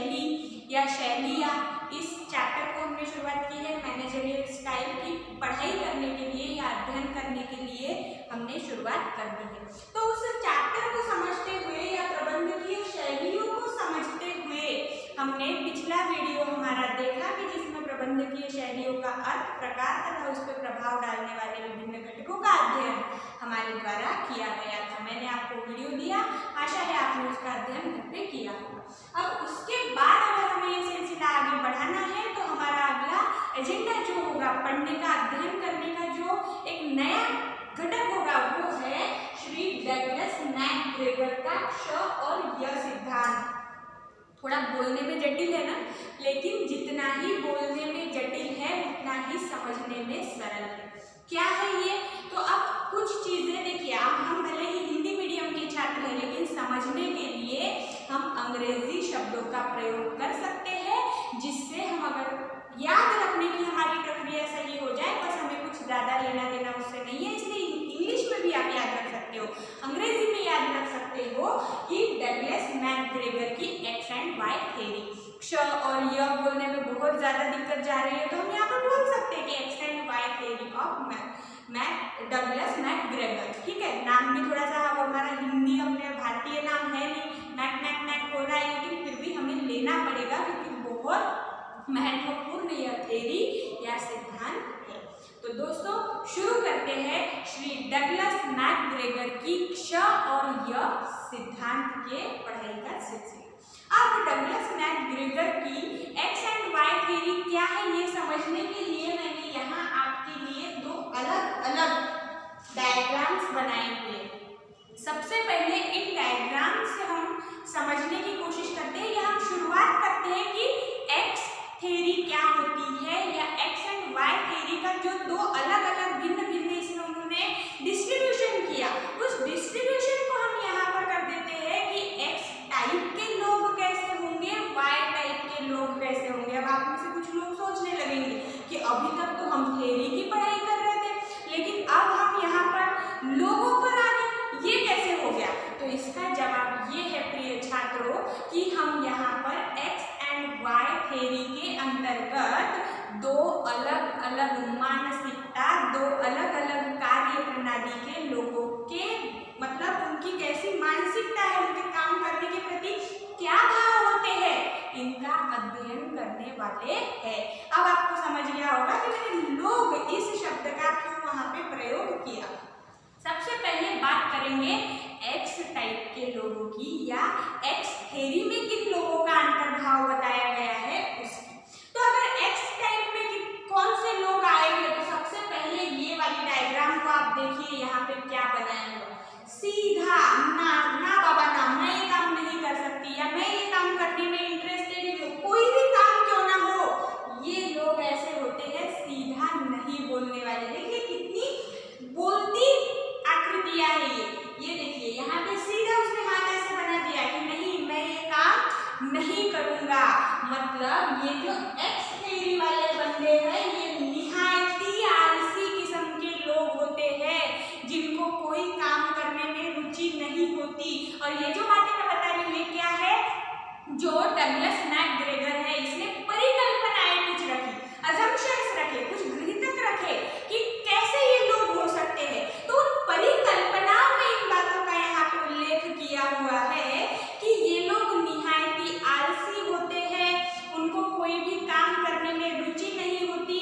शैली या शैलियाँ, इस चैप्टर को हमने शुरुआत की है मैनेजरियल स्टाइल की पढ़ाई करने के लिए या अध्ययन करने के लिए हमने शुरुआत कर दी है। तो उस चैप्टर को समझते हुए या प्रबंधकीय शैलियों को समझते हुए हमने पिछला वीडियो हमारा देखा कि जिसमें प्रबंधकीय शैलियों का अर्थ, प्रकार तथा उस पर प्रभाव डालने वाले विभिन्न घटकों का अध्ययन हमारे द्वारा किया गया था। मैंने आपको वीडियो दिया, आशा है आपने उसका अध्ययन घर पे किया होगा। अब उसके बाद अगर हमें ये सिलसिला आगे बढ़ाना है तो हमारा अगला एजेंडा जो होगा, पढ़ने का, अध्ययन करने का जो एक नया घटक होगा वो है श्री डगलस मैकग्रेगर का क्ष और य सिद्धांत। थोड़ा बोलने में जटिल है ना, लेकिन जितना ही बोलने में जटिल है उतना ही समझने में सरल है। क्या है ये? तो अब कुछ चीजें देखिए, हम भले ही हिंदी मीडियम के छात्र हैं लेकिन समझने के लिए हम अंग्रेजी शब्दों का प्रयोग कर सकते हैं, जिससे हम अगर याद रखने की हमारी प्रक्रिया सही हो जाए, बस हमें कुछ ज़्यादा लेना देना उससे नहीं है। इसलिए इंग्लिश में भी आप याद रख सकते हो, अंग्रेजी में याद रख सकते हो कि डगलस मैकग्रेगर की एक्स एंड वाई थ्योरी। क्ष और य बोलने में बहुत ज़्यादा दिक्कत जा रही है तो हम यहाँ पर बोल सकते हैं कि X and Y theory of Douglas McGregor. ठीक है, नाम भी थोड़ा सा, अब हमारा हिंदी हमने भारतीय नाम है नहीं, मैक हो रहा है, लेकिन फिर भी हमें लेना पड़ेगा क्योंकि बहुत महत्वपूर्ण यह थ्योरी या सिद्धांत है। तो दोस्तों शुरू करते हैं श्री डगलस मैकग्रेगर की क्ष और य सिद्धांत के पढ़ाई का सिलसिला। अब डगलस मैकग्रेगर की एक्स एंड वाई थ्योरी क्या है ये समझने के लिए मैंने यहाँ आपके लिए दो अलग अलग डायग्राम्स बनाए हुए। सबसे पहले इन डायग्राम से हम समझने की कोशिश करते हैं या हम शुरुआत करते हैं कि एक्स थ्योरी क्या होती है या एक्स एंड वाई थ्योरी का जो दो अलग अलग भिन्न भिन्न इसमें उन्होंने डिस्ट्रीब्यूशन किया, उस डिस्ट्रीब्यूशन को हम यहाँ पर कर देते हैं कि एक्स टाइप के लोग कैसे होंगे, वाई टाइप के लोग कैसे होंगे। अब आप में से कुछ लोग सोचने लगेंगे कि अभी तक तो हम थ्योरी की पढ़ाई कर रहे थे लेकिन अब हम यहाँ पर लोगों पर आ गए, ये कैसे हो गया? तो इसका जवाब ये है प्रिय छात्रों कि हम यहाँ पर एक्स एंड वाई थ्योरी के अंतर्गत दो अलग अलग मानसिकता, दो अलग अलग कार्य प्रणाली के लोगों के मतलब उनकी कैसी मानसिकता है, उनके काम करने के प्रति क्या भाव होते हैं, इनका अध्ययन करने वाले हैं। अब आपको समझ गया होगा कि मैंने लोग इस शब्द का क्यों वहां पे प्रयोग किया। सबसे पहले बात करेंगे एक्स टाइप के लोगों की या एक्स थ्योरी में किन लोगों का अंतर्भाव बताया गया है उसकी। तो अगर एक्स टाइप में कौन से लोग आएंगे तो सबसे पहले ये वाली डायग्राम को आप देखिए, यहाँ पे क्या बनाया हुआ, सीधा ना ना बाबा ना, मैं ये काम नहीं कर सकती या मैं ये काम करने में इंटरेस्टेड नहीं हूँ, कोई भी काम क्यों ना हो, ये लोग ऐसे होते हैं सीधा नहीं बोलने वाले। देखिए कितनी बोलती आकृतियां है ये देखिए यहाँ पे सीधा उसने हाथ ऐसे बना दिया कि नहीं मैं ये काम नहीं करूंगा। मतलब ये जो एक्स थ्योरी वाले बंदे हैं ये निहायती आलसी किस्म के लोग होते हैं जिनको कोई काम करने में रुचि नहीं होती। और ये जो बातें मैं बता रही हूँ ये क्या है, जो डगलस मैकग्रेगर है इसने परिकल्पनाएं कुछ रखी, अजम्पशंस रखे, कुछ गृहीतक रखे कि कैसे ये लोग हो सकते हैं। तो उन परिकल्पनाओं में इन बातों का यहाँ पे उल्लेख किया हुआ है कि ये लोग निहायती आलसी होते हैं, उनको कोई भी काम करने में रुचि नहीं होती,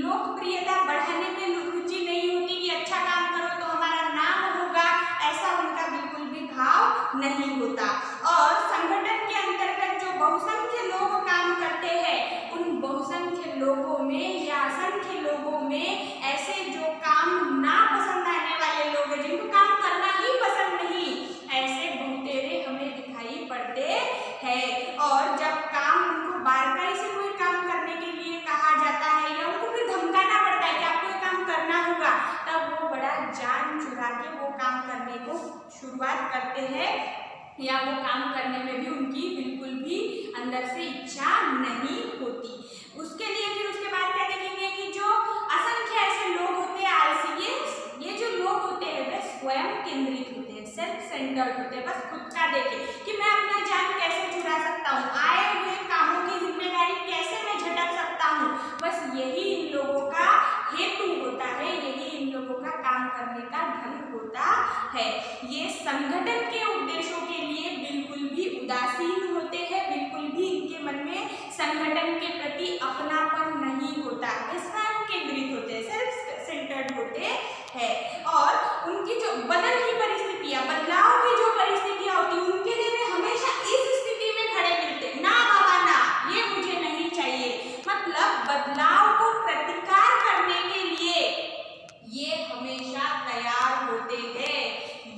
लोकप्रियता बढ़ाने में रुचि नहीं होती कि अच्छा काम करो तो हमारा नाम होगा, ऐसा उनका बिल्कुल भी भाव नहीं होता। और संगठन के अंतर्गत जो बहुसंख्य लोग काम करते हैं उन बहुसंख्य लोगों में या असंख्य लोगों में ऐसे जो काम ना पसंद आने वाले लोग हैं, जिनको काम करना ही पसंद नहीं, ऐसे बहुतेरे हमें दिखाई पड़ते हैं। और जब काम उनको बारकाई से कोई काम करने के लिए कहा जाता है या उनको फिर धमकाना पड़ता है कि आपको ये काम करना होगा, तब वो बड़ा जान चुरा के वो काम करने को शुरुआत करते हैं या वो काम करने में भी उनकी बिल्कुल भी अंदर से इच्छा नहीं होती। उसके लिए फिर उसके बाद क्या देखेंगे कि जो असंख्य ऐसे लोग होते हैं आलसी, ये जो लोग होते हैं वे स्वयं केंद्रित होते हैं, सेल्फ सेंटर्ड होते हैं, बस खुद का देखे कि मैं अपना जान कैसे चुरा सकता हूँ, आए हुए है ये संगठन के उद्देश्यों के लिए बिल्कुल भी उदासीन होते हैं, बिल्कुल भी इनके मन में संगठन के प्रति अपनापन नहीं होता है, स्वयं केंद्रित होते हैं, सेल्फ सेंटर्ड होते हैं और उनकी जो बदल की परिस्थितियां, बदलाव की जो परिस्थितियां होती है उनके लिए वे हमेशा इस स्थिति में खड़े मिलते, ना बाबा ना, ये मुझे नहीं चाहिए। मतलब बदलाव को प्रतिकार करने के लिए ये हमेशा तैयार होते हैं।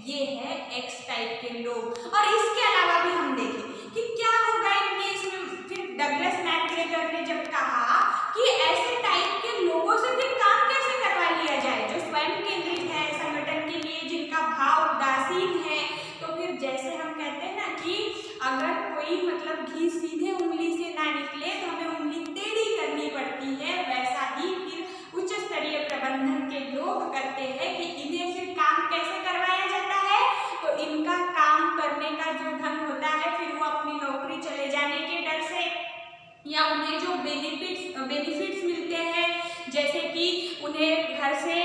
ये है एक्स टाइप के लोग। और इसके अलावा भी हम देखें कि क्या होगा इनके इसमें। फिर डगलस मैकग्रेगर ने जब कहा कि ऐसे टाइप के लोगों से फिर काम कैसे करवा लिया जाए जो स्वयं केंद्रित है संगठन के लिए, जिनका भाव उदासीन है, तो फिर जैसे हम कहते हैं ना कि अगर कोई मतलब घी सीधे उंगली से ना निकले तो हमें उंगली टेढ़ी करनी पड़ती है, वैसा ही फिर उच्च स्तरीय प्रबंधन के लोग करते हैं कि इन्हें फिर काम कैसे करवाया जाता है। तो इनका काम करने का जो ढंग होता है फिर वो अपनी नौकरी चले जाने के डर से या उन्हें जो बेनिफिट्स मिलते हैं, जैसे कि उन्हें घर से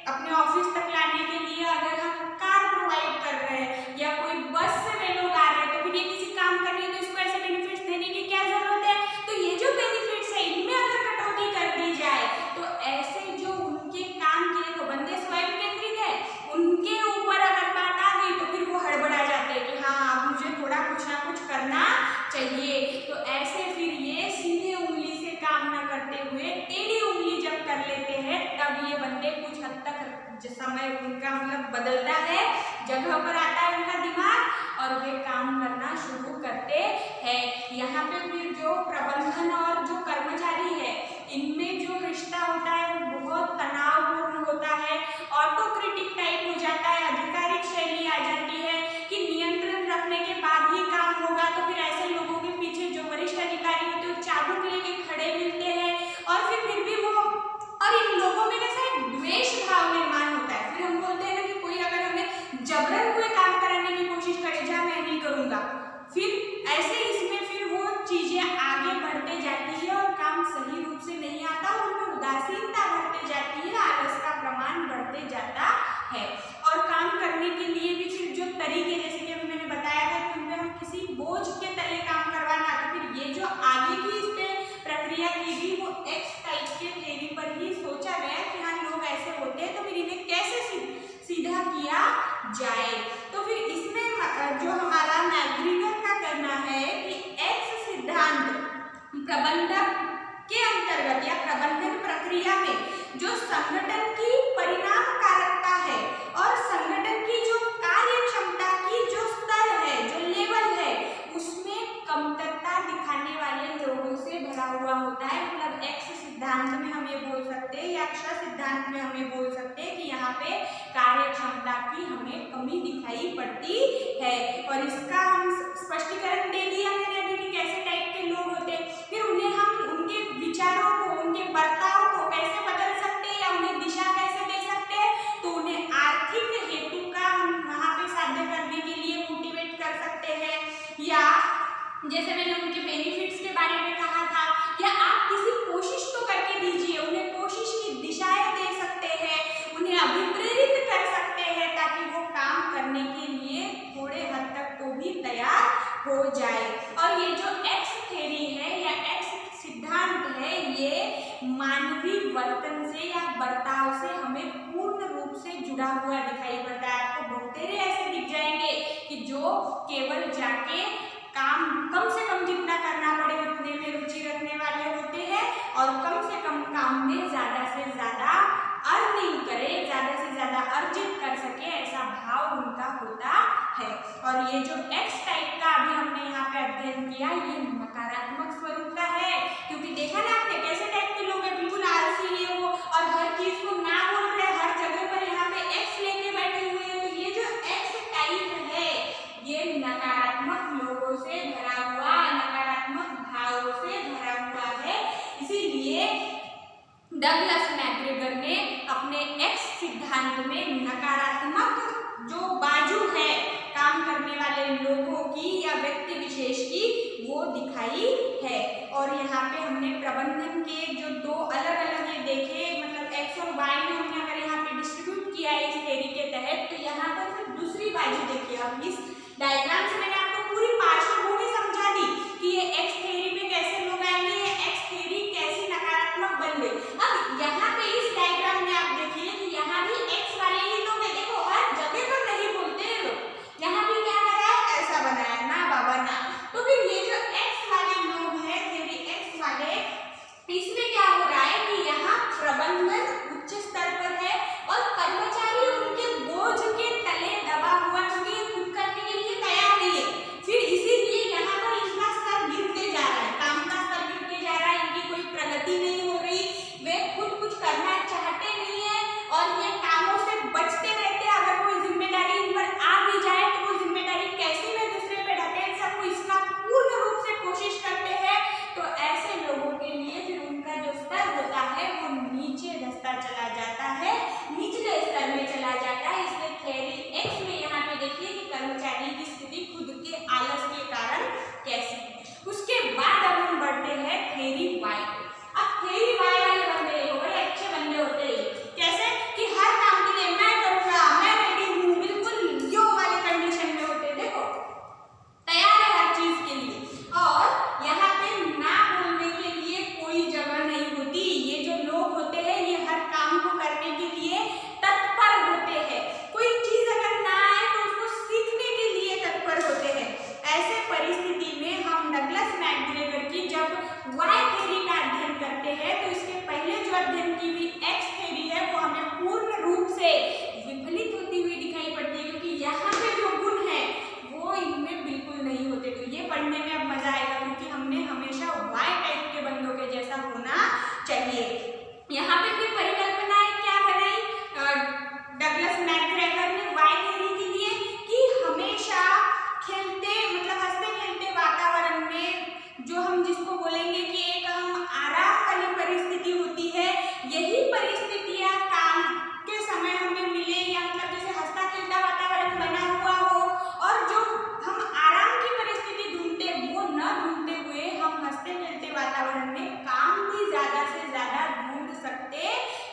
अपने ऑफिस तक लाने के लिए अगर हम कार प्रोवाइड कर रहे हैं या कोई बस से वे लोग आ रहे हैं तो फिर ये किसी काम करनी है तो इसको ऐसे बेनिफिट्स देने की क्या जरूरत है। तो ये जो बेनिफिट्स है इनमें अगर कटौती कर दी जाए तो ऐसे जो उनके काम के लिए बंदे स्वयं केंद्रित है उनके ऊपर अगर बात आ गई तो फिर वो हड़बड़ा जाते हैं कि हाँ अब मुझे थोड़ा कुछ ना कुछ करना चाहिए। तो ऐसे फिर ये सीधे उंगली से काम न करते हुए टेढ़ी उंगली जब कर लेते हैं तब ये बंदे कुछ हद तक समय उनका मतलब बदलता है, जगह पर आता है उनका दिमाग और वे काम करना शुरू करते हैं। यहाँ पे फिर जो प्रबंधन और जो कर्मचारी है इनमें जो रिश्ता होता है वो बहुत तनावपूर्ण होता है, ऑटोक्रेटिक टाइप हो जाता है, आधिकारिक शैली आ जाती है कि नियंत्रण रखने के बाद ही काम होगा। तो फिर ऐसे लोगों के पीछे जो वरिष्ठ अधिकारी होते हैं वो चाबुक लेके खड़े मिलते हैं और फिर भी वो और इन लोगों में कैसा द्वेष भाव निर्माण होता है। फिर हम बोलते हैं ना कि कोई अगर हमें जबरन कोई काम कराने की कोशिश करे जा मैं नहीं करूँगा, फिर ऐसे इसमें फिर वो चीज़ें आगे बढ़ते जाती है और काम सही रूप से नहीं आता और उनमें उदासीनता बढ़ते जाती है, आलस का प्रमाण बढ़ते जाता है। और काम करने के लिए भी फिर जो तरीके जैसे कि अभी मैंने बताया था कि उनमें हम किसी बोझ के तले काम करवाना, तो फिर ये जो आगे की इस पे प्रक्रिया की गई वो एक्स टाइप के थ्योरी पर ही सोचा गया कि हाँ लोग ऐसे होते हैं तो फिर इन्हें कैसे सीधा किया जाए। तो फिर इसमें जो हमारा मैकग्रेगर का कहना है कि एक्स सिद्धांत प्रबंधक के अंतर्गत या प्रबंधन प्रक्रिया में जो संगठन की परिणामकारकता है और संगठन की जो कार्य क्षमता की जो स्तर है, जो लेवल है, उसमें कमतरता दिखाने वाले लोगों से भरा हुआ होता है। मतलब एक्स सिद्धांत में हम ये बोल सकते हैं या क्ष सिद्धांत में हम ये बोल सकते हैं कि यहाँ पे कार्य क्षमता की हमें कमी दिखाई पड़ती है। और इसका हम स्पष्टीकरण दे दिया मैंने अभी कि कैसे टाइप के लोग होते हैं, फिर उन्हें हम उनके विचारों को, उनके बर्ताव को कैसे बदल सकते हैं या उन्हें दिशा कैसे दे सकते हैं। तो उन्हें आर्थिक हेतु का हम वहाँ पे साध्य करने के लिए मोटिवेट कर सकते हैं, या जैसे मैंने उनके बेनिफिट्स के बारे में कहा था, या आप किसी कोशिश तो करके दीजिए, उन्हें कोशिश की दिशाएं दे सकते हैं, उन्हें अभिप्रेरित कर सकते हैं ताकि वो काम करने के लिए थोड़े हद तक तो भी तैयार हो जाए। और ये जो एक्स थ्योरी है या एक्स सिद्धांत है ये मानवीय वर्तन से या बर्ताव से हमें पूर्ण रूप से जुड़ा हुआ दिखाई पड़ता है। आपको बहुत तेरे ऐसे दिख जाएंगे कि जो केवल जाके काम कम से कम जितना करना पड़े उतने में रुचि रखने वाले होते हैं और कम से कम काम में ज़्यादा से ज़्यादा अर्निंग करे, ज़्यादा से ज़्यादा अर्जित कर सके, ऐसा भाव उनका होता है। और ये जो एक्स टाइप का अभी हमने यहाँ पे अध्ययन किया ये नकारात्मक स्वरूप का है, क्योंकि देखा ना आपने कैसे टाइप के लोग हैं, बिल्कुल आलसी है वो और हर चीज़ को ना बोल रहे, हर जगह पर यहाँ पे एक्स लेके बैठे हुए हैं। तो ये जो एक्स टाइप है ये नकारात्मक लोगों से भरा हुआ, नकारात्मक भावों से भरा हुआ है। इसीलिए डगलस मैकग्रेगर ने अपने एक्स सिद्धांत में नकारात्मक जो बाजू है काम करने वाले लोगों की या व्यक्ति विशेष की वो दिखाई है। और यहाँ पे हमने प्रबंधन के जो दो अलग अलग ये देखे, मतलब एक्स और वाई में हमने अगर यहाँ पे डिस्ट्रीब्यूट किया है इस थ्योरी के तहत, तो यहाँ पर फिर बाजू देखिए। अब इस डायग्राम से मैंने आपको पूरी पार्श्वभूमि समझा दी कि ये एक्स थ्योरी पे कैसे लोग आएंगे, ये एक्स थ्योरी कैसी नकारात्मक बन गई। अब यहाँ पे इस डायग्राम में आप देखिए कि यहाँ भी एक्स वाले ही लोग हैं। देखो हर जगह पर नहीं बोलते हैं लोग, यहाँ भी क्या करा है, ऐसा बनाया ना बाबा ना। तो फिर ये जो एक्स वाले लोग हैं, थ्योरी एक्स वाले, इसमें क्या हो रहा है कि यहाँ प्रबंधन उच्च स्तर पर है और कर्मचारी उनके बोझ के तले दबा हुआ, क्योंकि ये खुद करने के लिए तैयार नहीं है। फिर इसीलिए यहाँ पर इनका स्तर गिरते जा रहा है, काम का स्तर गिरते जा रहा है, इनकी कोई प्रगति नहीं हो रही, वे खुद कुछ करना चाहते नहीं है और ये कामों से बचते रहते हैं। अगर कोई जिम्मेदारी इन पर आ भी जाए तो वो जिम्मेदारी कैसे वे दूसरे पे ढकेल सकूं, इसका पूर्ण रूप से कोशिश करते हैं। तो ऐसे लोगों के लिए फिर उनका जो स्तर होता है वो नीचे धंसता चला जाता है, निचले स्तर में चला जाता है। इसलिए थ्योरी एक्स में यहाँ पे देखिए कि कर्मचारी की स्थिति खुद के आलस के कारण कैसी है। उसके बाद अब हम बढ़ते हैं थ्योरी वाई। अब थ्योरी वाई वाले बंदे बड़े अच्छे बंदे होते हैं, कैसे कि हर काम के लिए मैं करूँगा, मैं रेडी हूँ, बिल्कुल यो वाली कंडीशन में होते हैं। देखो तैयार है हर चीज के लिए, और यहाँ पे ना बोलने के लिए कोई जगह नहीं होती। ये जो लोग होते हैं ये हर काम को करने के लिए तत्पर होते हैं। कोई चीज अगर ना आए तो उसको सीखने के लिए तत्पर होते हैं। ऐसे परिस्थिति में हम डगलस मैकग्रेगर की जब वाई थ्योरी का अध्ययन करते हैं तो इसके पहले जो अध्ययन की हुई एक्स थ्योरी है वो हमें पूर्ण रूप से विफलित होती हुई दिखाई पड़ती है, क्योंकि यहाँ पे जो गुण है वो इनमें बिल्कुल नहीं होते। तो ये पढ़ने में अब मजा आएगा, क्योंकि हमने हमेशा वाई टाइप के बंदों के जैसा होना चाहिए। यहाँ पे फिर परिकल्पनाएं क्या बनाई डगलस मैकग्रेगर ने वाई थ्योरी के लिए कि हमेशा खेलते मतलब हंसते खेलते वातावरण में, जो हम जिसको बोलेंगे कि एक हम आराम वाली परिस्थिति होती है, यही परिस्थितियां काम के समय हमें मिले, या मतलब जैसे हंसता खेलता वातावरण बना हुआ हो, और जो हम आराम की परिस्थिति ढूंढते वो न ढूंढते हुए हम हंसते खेलते वातावरण में काम भी ज्यादा से ज्यादा ढूंढ सकते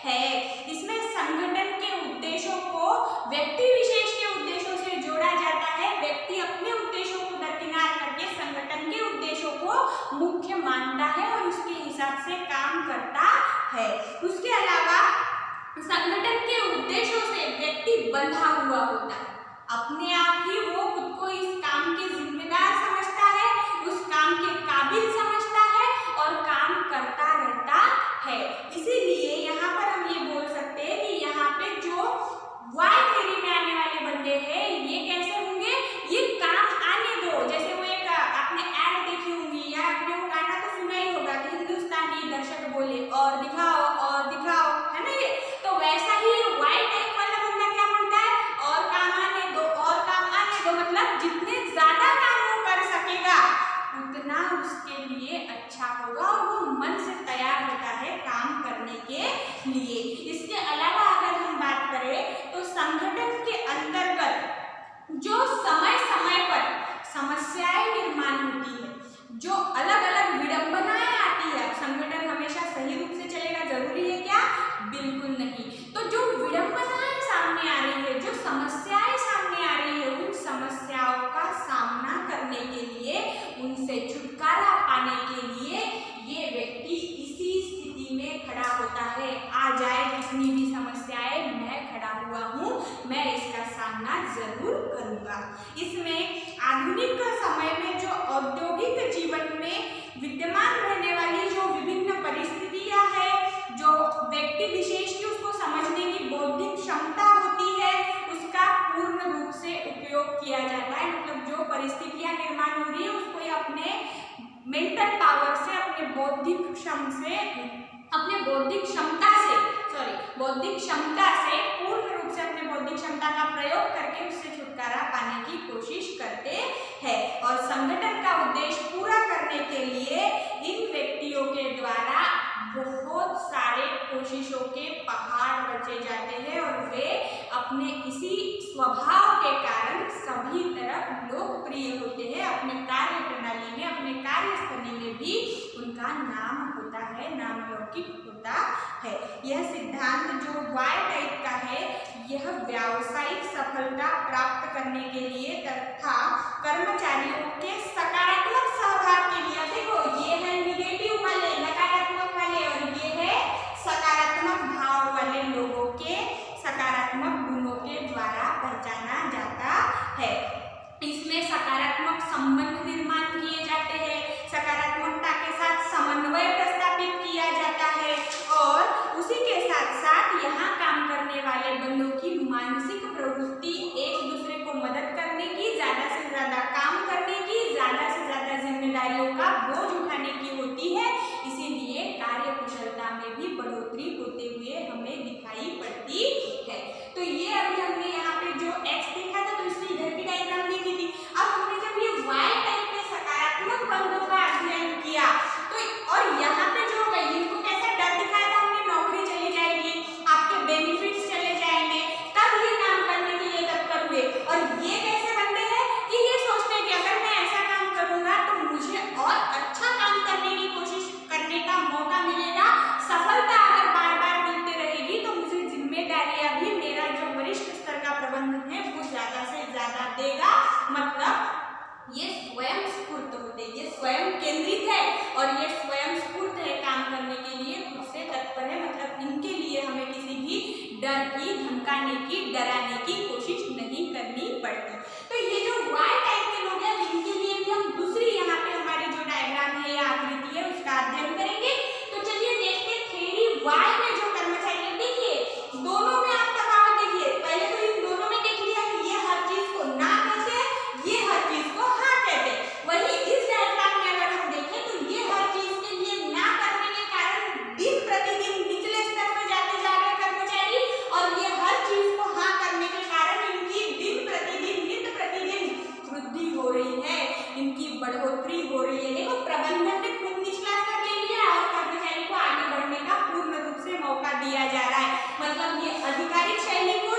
हैं। इसमें संगठन के उद्देश्यों को व्यक्ति विशेष के उद्देश्यों से जोड़ा जाता है। व्यक्ति अपने उद्देश्यों को दरकिनार करके संगठन के उद्देश्यों को मुख्य मानता है और उसके हिसाब से काम करता है। उसके अलावा संगठन के उद्देश्यों से व्यक्ति बंधा हुआ होता है, अपने आप ही वो खुद को इस काम के जिम्मेदार समझता है, उस काम के काबिल समझता है और काम करता रहता है। इसीलिए यहाँ पर हम ये बोल सकते हैं कि यहाँ पे जो वाई थ्योरी में आने वाले बंदे हैं ये कैसे होंगे, ये काम आने दो। जैसे वो एक आपने ऐड देखी होंगी या आपने वो गाना तो सुना ही होगा कि हिंदुस्तानी दर्शक बोले और दिखाओ, है ना। ये तो वैसा ही वाई टाइप वाला बंदा क्या बोलता है, और काम आने दो, और काम आने दो। मतलब जितने ज्यादा काम वो कर सकेगा उतना उसके लिए अच्छा होगा और वो मन से तैयार होता है काम करने के लिए। इसके अलावा अगर हम बात करें तो संगठन के अंतर्गत जो समय समय पर समस्याएं निर्माण होती है, जो अलग अलग विडंबनाएं आती है, संगठन हमेशा सही रूप से चलेगा जरूरी है क्या, बिल्कुल नहीं। तो जो विडंबनाएं सामने आ रही है, जो समस्याएं सामने आ रही है, उन समस्याओं का सामना करने के लिए, उनसे छुटकारा पाने के लिए ये व्यक्ति इसी स्थिति में खड़ा होता है। आ जाए कितनी भी समस्याएं, मैं खड़ा हुआ हूँ, मैं इसका सामना जरूर करूँगा। इसमें आधुनिक समय में जो औद्योगिक जीवन में विद्यमान रहने वाली जो विभिन्न परिस्थितियां हैं, जो व्यक्ति विशेष की उसको समझने की बौद्धिक क्षमता होती है, उसका पूर्ण रूप से उपयोग किया जाता है। मतलब जो परिस्थितियां निर्माण हो रही है उसको ये अपने मेंटल पावर से, अपने बौद्धिक क्षमता से पूर्ण रूप से अपने बौद्धिक क्षमता का प्रयोग करके उससे छुटकारा पाने की कोशिश करते हैं। और संगठन का उद्देश्य पूरा करने के लिए इन व्यक्तियों के द्वारा बहुत सारे कोशिशों के पहाड़ रचे जाते हैं और वे अपने इसी स्वभाव के कारण सभी तरफ लोकप्रिय होते हैं। अपने कार्य प्रणाली में, अपने कार्यस्थली में भी उनका नाम होता है, नाम लौकिक होता है। यह सिद्धांत जो वाई टाइप का है यह व्यावसायिक सफलता प्राप्त करने के लिए तथा कर्मचारियों के सकारात्मक सहभाग के लिए, देखो ये है निगेटिव वाले, नकारात्मक वाले, और ये है सकारात्मक भाव वाले लोगों के सकारात्मक गुणों के द्वारा पहचाना जाता है। इसमें सकारात्मक संबंध निर्माण किए जाते हैं, सकारात्मकता के साथ समन्वय प्रस्तावित किया जाता है, और उसी के साथ साथ यहाँ काम करने वाले बंदों की मानसिक प्रवृत्ति एक दूसरे को मदद करने की, ज्यादा से ज्यादा काम करने की, ज्यादा से ज्यादा जिम्मेदारियों का बोझ उठाने की होती है। इसीलिए कार्य कुशलता में भी बढ़ोतरी होते हुए हमें दिखाई पड़ती है। तो ये अभी हमने यहाँ पे जो एक्स देखा था, तो इसकी इधर की डायग्राम देखी थी। अब हमने जब ये वाई टाइप के सकारात्मक बंधों का अध्ययन किया, तो और यहाँ पे जो होगा, इनको कैसा डर दिखाया था हमने, नौकरी चली जाएगी, आपके बेनिफिट्स चले जाएंगे, तब ये काम करने के लिए तत्पर हुए। और ये कैसे बनते हैं कि ये सोचते हैं कि अगर मैं ऐसा काम करूंगा तो मुझे और अच्छा काम करने की कोशिश करने का मौका मिलेगा, सफलता अगर बार बार मिलती रहेगी तो मुझे जिम्मेदारियां भी मेरा जो वरिष्ठ स्तर का प्रबंधन है वो ज्यादा से ज्यादा देगा। मतलब ये स्वयं स्फूर्त होते, ये स्वयं केंद्रित है और ये स्वयं स्फूर्त है, काम करने के लिए खुद से तत्पर है। मतलब इनके लिए हमें किसी भी डर की, धमकाने की, डराने की कोशिश नहीं करनी पड़ती। तो ये जो वाई टाइप के लोग हैं, इनके लिए भी हम दूसरी यहाँ पे हमारी जो डायग्राम है या आकृति है उसका अध्ययन करेंगे। तो चलिए देखते हैं थ्योरी वाई में जो कर्मचारी है, देखिए दोनों में आप तफावत देखिए। पहले तो इन दोनों में देख लिया कि ये हर चीज को ना कहते, ये हर चीज को हाँ कहते। वही इस डायग्राम में अगर हम देखें तो ये हर चीज के लिए ना करने के कारण दिन प्रतिदिन निचले स्तर में जाते जा रहे कर्मचारी, और ये हर चीज को हाँ करने के कारण इनकी दिन प्रतिदिन, नित्य प्रतिदिन वृद्धि हो रही है, इनकी बढ़ोतरी हो रही है। देखो प्रबंधन ने खुद निचला स्तर ले लिया और कर्मचारी को आगे बढ़ने का पूर्ण रूप से मौका दिया जा रहा है। मतलब ये आधिकारिक शैली को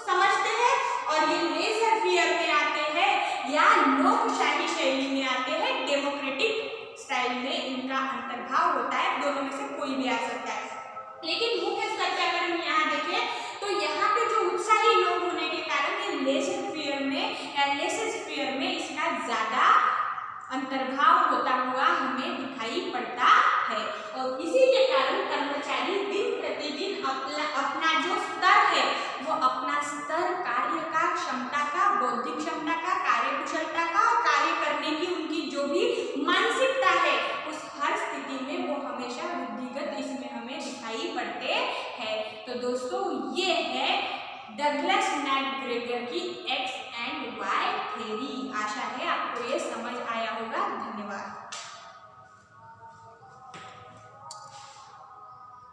समझते हैं और ये लेजर फेयर में आते हैं या लोकशाही शैली में आते हैं, डेमोक्रेटिक स्टाइल में इनका अंतर्भाव होता है। दोनों में से कोई भी आ सकता है। लेकिन मुख्य स्तर पर अगर हम यहाँ देखें तो यहाँ पे जो उत्साही लोग होने के कारण ये लेजर फेयर में या लेजर फेयर में इसका ज्यादा अंतर्भाव होता हुआ हमें दिखाई पड़ता है। और इसी के कारण कर्मचारी दिन प्रतिदिन अपना जो स्तर है वो अपना स्तर कार्य का, क्षमता का, बौद्धिक क्षमता का, कार्य कुशलता का और कार्य करने की उनकी जो भी मानसिकता है उस हर स्थिति में वो हमेशा वृद्धिगत इसमें हमें दिखाई पड़ते हैं। तो दोस्तों ये है डगलस मैकग्रेगर की एक्स एंड वाई थ्योरी।